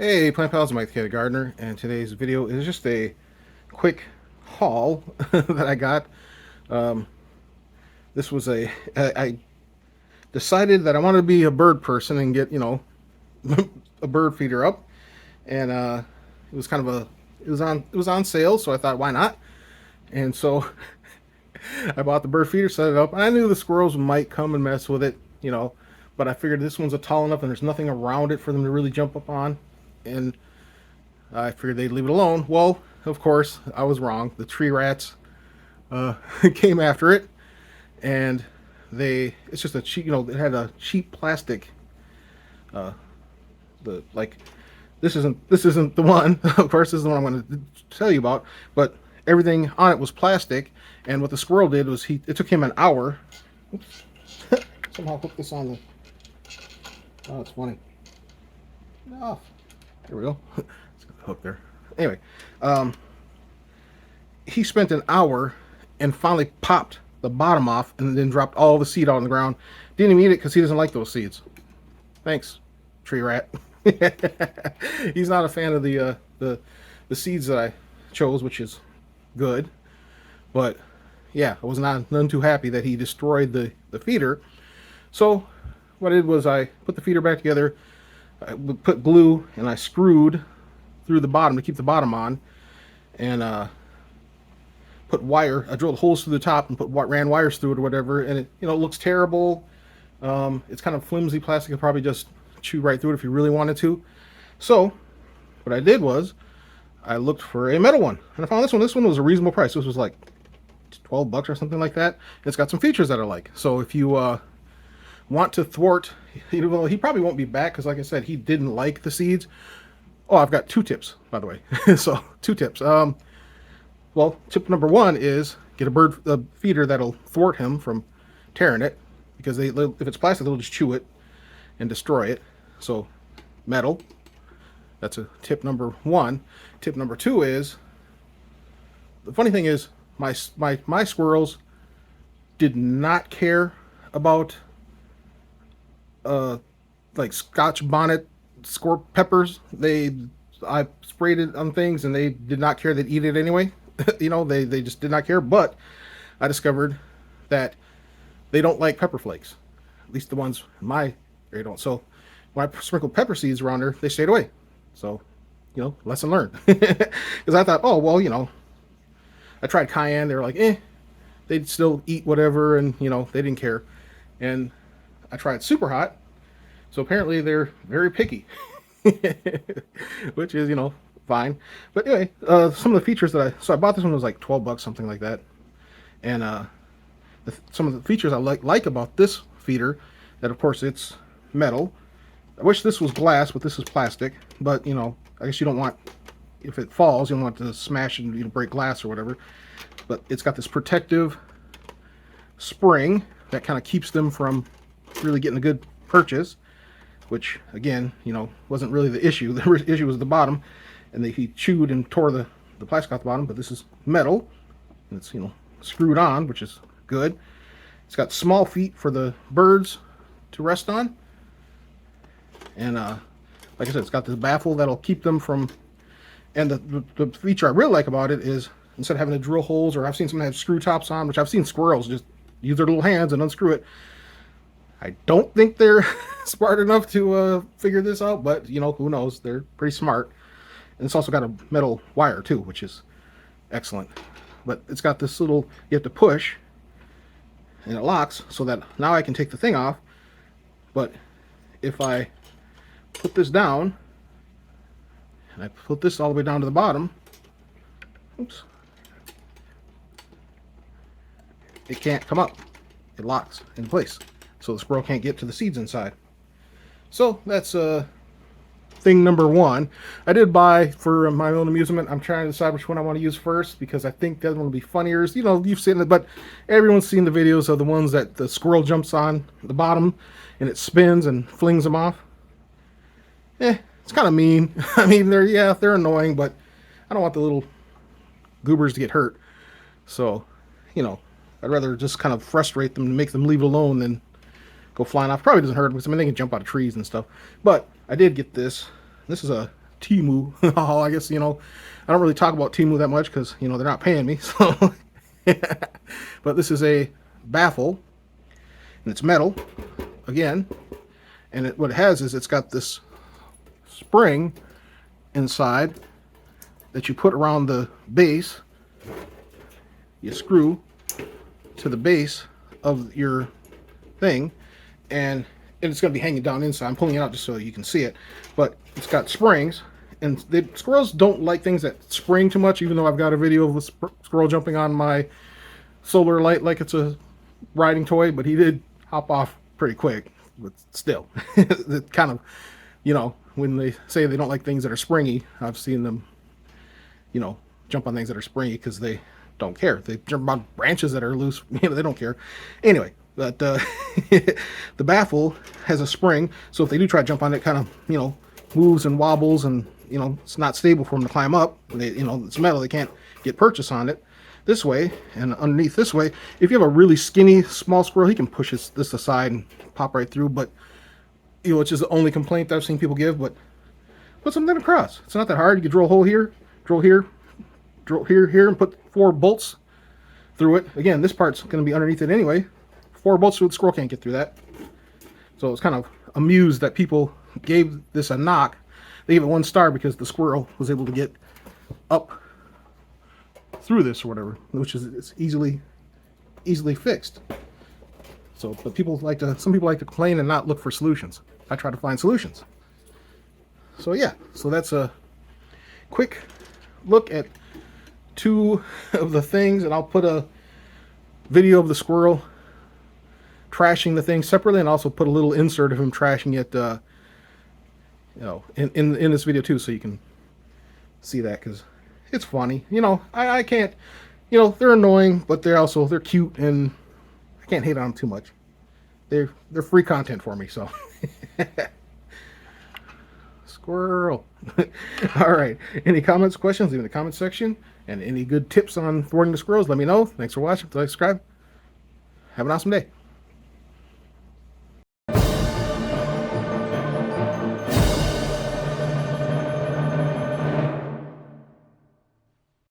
Hey plant pals, I'm Mike the Cat Gardener, and today's video is just a quick haul that I got. Um, this was I decided that I wanted to be a bird person and get, a bird feeder up, and it was kind of a it was on sale, so I thought why not? And so I bought the bird feeder, set it up, and I knew the squirrels might come and mess with it, but I figured this one's a tall enough and there's nothing around it for them to really jump up on, and I figured they'd leave it alone. Well, of course, I was wrong. The tree rats uh, came after it, and it's just a cheap, it had a cheap plastic. Uh, the like, this isn't the one. Of course, this is the one I'm going to tell you about. But everything on it was plastic, and what the squirrel did was it took him an hour. Oops. Somehow hook this on the. Oh, it's funny. Off. There we go. Hook there. Anyway, he spent an hour and finally popped the bottom off and then dropped all the seed on the ground. Didn't even eat it because he doesn't like those seeds. Thanks, tree rat. He's not a fan of the seeds that I chose, which is good. But yeah, I was none too happy that he destroyed the feeder. So what I did was I put the feeder back together. I put glue and I screwed through the bottom to keep the bottom on, and put wire. I drilled holes through the top and ran wires through it or whatever, and it looks terrible. It's kind of flimsy plastic. You could probably just chew right through it if you really wanted to. So what I did was I looked for a metal one, and I found this one. This one was a reasonable price. This was like $12 or something like that. It's got some features that I like. So if you want to thwart, well, he probably won't be back because, like I said, he didn't like the seeds. Oh, I've got 2 tips, by the way. So 2 tips. Well, tip number 1 is get a feeder that'll thwart him from tearing it, because if it's plastic, they'll just chew it and destroy it. So metal. That's a tip number 1. Tip number 2 is, the funny thing is, my squirrels did not care about like Scotch bonnet squirt peppers. I sprayed it on things and they did not care. They'd eat it anyway. They just did not care. But I discovered that they don't like pepper flakes. At least the ones in my area don't. So when I sprinkled pepper seeds around there, they stayed away. So, lesson learned. Because I thought, oh, well, I tried cayenne. They were like, they'd still eat whatever, and, they didn't care. And I tried super hot. So apparently they're very picky, which is, fine. But anyway, some of the features so I bought this one, was like $12, something like that. And some of the features I like about this feeder, that of course it's metal. I wish this was glass, but this is plastic. But, I guess you don't want, if it falls, you don't want to smash and break glass or whatever. But it's got this protective spring that kind of keeps them from really getting a good purchase, which again, wasn't really the issue. The issue was the bottom, and he chewed and tore the plastic off the bottom. But this is metal, and it's screwed on, which is good. It's got small feet for the birds to rest on, and like I said, it's got this baffle that'll keep them from. And the feature I really like about it is, instead of having to drill holes, or I've seen some have screw tops on, which I've seen squirrels just use their little hands and unscrew it. I don't think they're smart enough to figure this out, but who knows? They're pretty smart. And it's also got a metal wire too, which is excellent. But it's got this little, you have to push, and it locks, so that now I can take the thing off. But if I put this down, and I put this all the way down to the bottom, oops, it can't come up. It locks in place, so the squirrel can't get to the seeds inside. So that's thing number 1. I did buy for my own amusement. I'm trying to decide which one I want to use first, because I think that one will be funnier. You've seen it, but everyone's seen the videos of the ones that the squirrel jumps on the bottom and it spins and flings them off. It's kind of mean. I mean, they're annoying, but I don't want the little goobers to get hurt. So, I'd rather just kind of frustrate them and make them leave it alone than go flying off. Probably doesn't hurt them, because they can jump out of trees and stuff. But I did get this. This is a Temu haul. I guess, I don't really talk about Temu that much because, they're not paying me. So, but this is a baffle, and it's metal again. And what it has is it's got this spring inside that you put around the base. You screw to the base of your thing, and it's going to be hanging down inside. I'm pulling it out just so you can see it, but it's got springs, and the squirrels don't like things that spring too much, even though I've got a video of a squirrel jumping on my solar light like it's a riding toy, but he did hop off pretty quick. But still, it kind of, when they say they don't like things that are springy, I've seen them, jump on things that are springy because they don't care. They jump on branches that are loose, they don't care. Anyway, but the baffle has a spring, so if they do try to jump on it, kind of, moves and wobbles, and, it's not stable for them to climb up. It's metal, they can't get purchase on it. This way, and underneath this way, if you have a really skinny, small squirrel, he can push this aside and pop right through, but, which is the only complaint that I've seen people give, but put something across. It's not that hard. You can drill a hole here, drill here, drill here, and put 4 bolts through it. Again, this part's going to be underneath it anyway. 4 bolts through it, the squirrel can't get through that. So I was kind of amused that people gave this a knock. They gave it 1 star because the squirrel was able to get up through this or whatever, which is it's easily fixed. So, but some people like to complain and not look for solutions. I try to find solutions. So yeah, so that's a quick look at 2 of the things, and I'll put a video of the squirrel trashing the thing separately, and also put a little insert of him trashing it, in this video too, so you can see that, because it's funny. I can't, they're annoying, but they're cute, and I can't hate on them too much. They're free content for me, so. Squirrel. All right. Any comments, questions, leave in the comment section. And any good tips on thwarting the squirrels, let me know. Thanks for watching. Subscribe. Have an awesome day.